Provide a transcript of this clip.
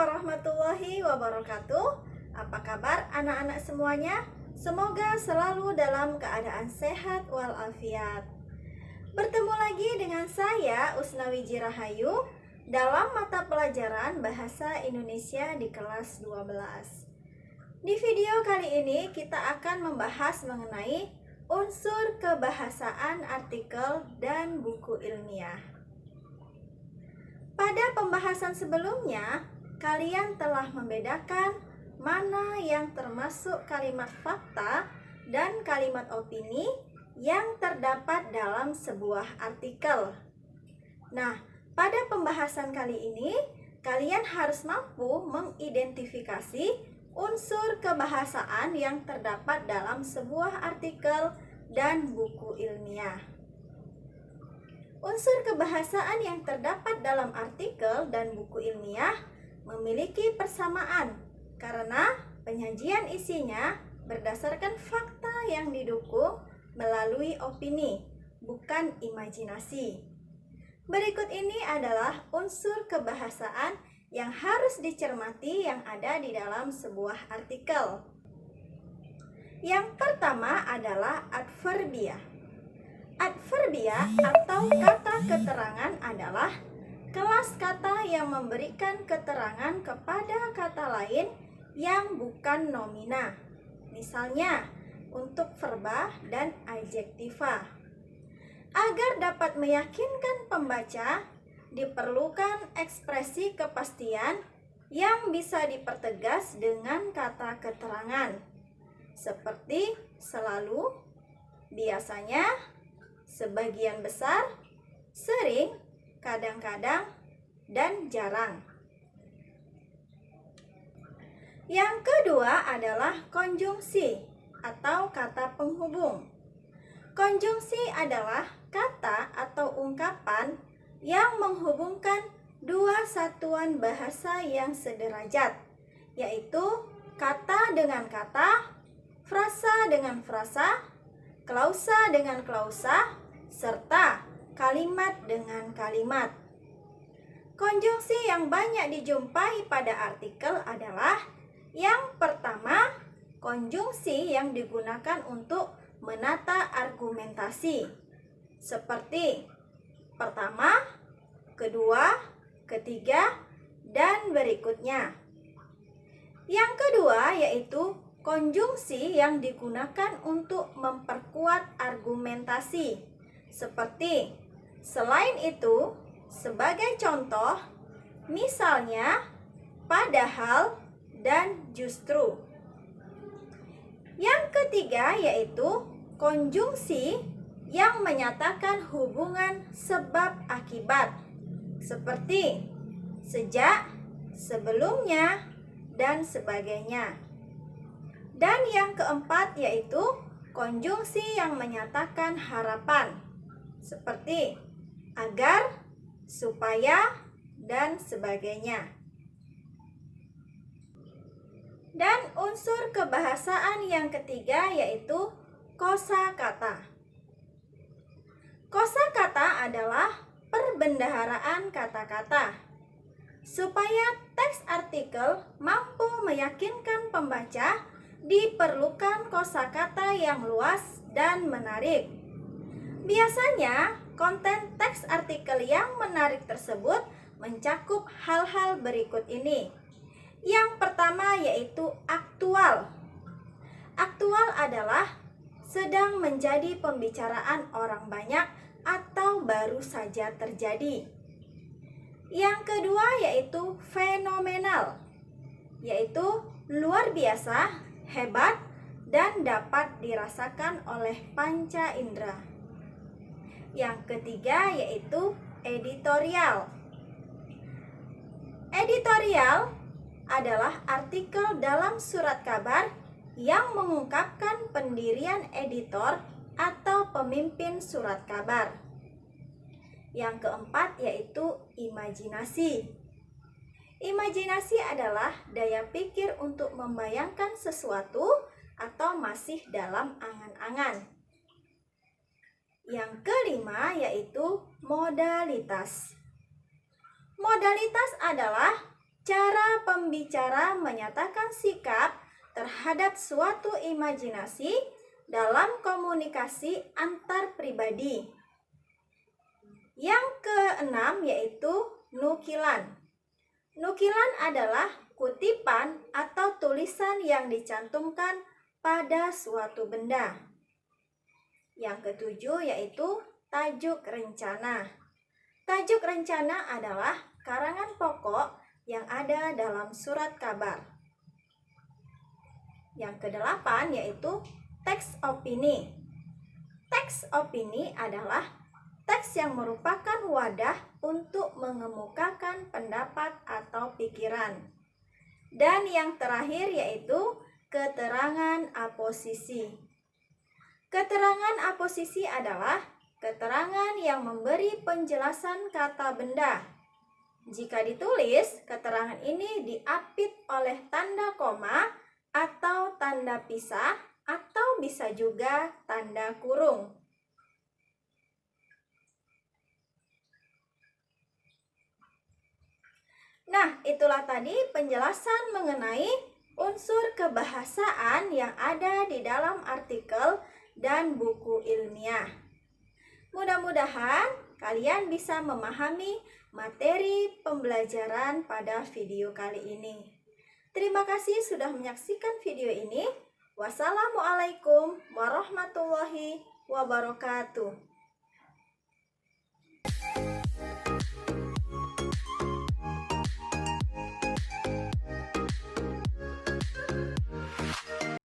warahmatullahi wabarakatuh. Apa kabar anak-anak semuanya? Semoga selalu dalam keadaan sehat walafiat. Bertemu lagi dengan saya Usnawi Jirahayu dalam mata pelajaran Bahasa Indonesia di kelas 12. Di video kali ini kita akan membahas mengenai unsur kebahasaan artikel dan buku ilmiah. Pada pembahasan sebelumnya, kalian telah membedakan mana yang termasuk kalimat fakta dan kalimat opini yang terdapat dalam sebuah artikel. Nah, pada pembahasan kali ini, kalian harus mampu mengidentifikasi unsur kebahasaan yang terdapat dalam sebuah artikel dan buku ilmiah. Unsur kebahasaan yang terdapat dalam artikel dan buku ilmiah memiliki persamaan karena penyajian isinya berdasarkan fakta yang didukung melalui opini, bukan imajinasi. Berikut ini adalah unsur kebahasaan yang harus dicermati yang ada di dalam sebuah artikel. Yang pertama adalah adverbial. Adverbial atau kata keterangan adalah kelas kata yang memberikan keterangan kepada kata lain yang bukan nomina. Misalnya, untuk verba dan adjektiva. Agar dapat meyakinkan pembaca, diperlukan ekspresi kepastian yang bisa dipertegas dengan kata keterangan. Seperti selalu, biasanya, sebagian besar, sering, kadang-kadang, dan jarang. Yang kedua adalah konjungsi atau kata penghubung. Konjungsi adalah kata atau ungkapan yang menghubungkan dua satuan bahasa yang sederajat, yaitu kata dengan kata, frasa dengan frasa, klausa dengan klausa, serta kalimat dengan kalimat. Konjungsi yang banyak dijumpai pada artikel adalah yang pertama, konjungsi yang digunakan untuk menata argumentasi, seperti pertama, kedua, ketiga, dan berikutnya. Yang kedua yaitu konjungsi yang digunakan untuk memperkuat argumentasi, seperti selain itu, sebagai contoh, misalnya, padahal, dan justru. Yang ketiga yaitu konjungsi yang menyatakan hubungan sebab akibat, seperti sejak, sebelumnya, dan sebagainya. Dan yang keempat yaitu konjungsi yang menyatakan harapan, seperti agar, supaya, dan sebagainya. Dan unsur kebahasaan yang ketiga yaitu kosakata. Kosakata adalah perbendaharaan kata-kata. Supaya teks artikel mampu meyakinkan pembaca, diperlukan kosakata yang luas dan menarik. Biasanya, konten teks artikel yang menarik tersebut mencakup hal-hal berikut ini. Yang pertama yaitu aktual. Aktual adalah sedang menjadi pembicaraan orang banyak atau baru saja terjadi. Yang kedua yaitu fenomenal, yaitu luar biasa, hebat, dan dapat dirasakan oleh panca indera. Yang ketiga yaitu editorial. Editorial adalah artikel dalam surat kabar yang mengungkapkan pendirian editor atau pemimpin surat kabar. Yang keempat yaitu imajinasi. Imajinasi adalah daya pikir untuk membayangkan sesuatu atau masih dalam angan-angan. Yang kelima yaitu modalitas. Modalitas adalah cara pembicara menyatakan sikap terhadap suatu imajinasi dalam komunikasi antar pribadi. Yang keenam yaitu nukilan. Nukilan adalah kutipan atau tulisan yang dicantumkan pada suatu benda. Yang ketujuh yaitu tajuk rencana. Tajuk rencana adalah karangan pokok yang ada dalam surat kabar. Yang kedelapan yaitu teks opini. Teks opini adalah teks yang merupakan wadah untuk mengemukakan pendapat atau pikiran. Dan yang terakhir yaitu keterangan aposisi. Keterangan aposisi adalah keterangan yang memberi penjelasan kata benda. Jika ditulis, keterangan ini diapit oleh tanda koma atau tanda pisah atau bisa juga tanda kurung. Nah, itulah tadi penjelasan mengenai unsur kebahasaan yang ada di dalam artikel dan buku ilmiah. Mudah-mudahan kalian bisa memahami materi pembelajaran pada video kali ini. Terima kasih sudah menyaksikan video ini. Wassalamualaikum warahmatullahi wabarakatuh.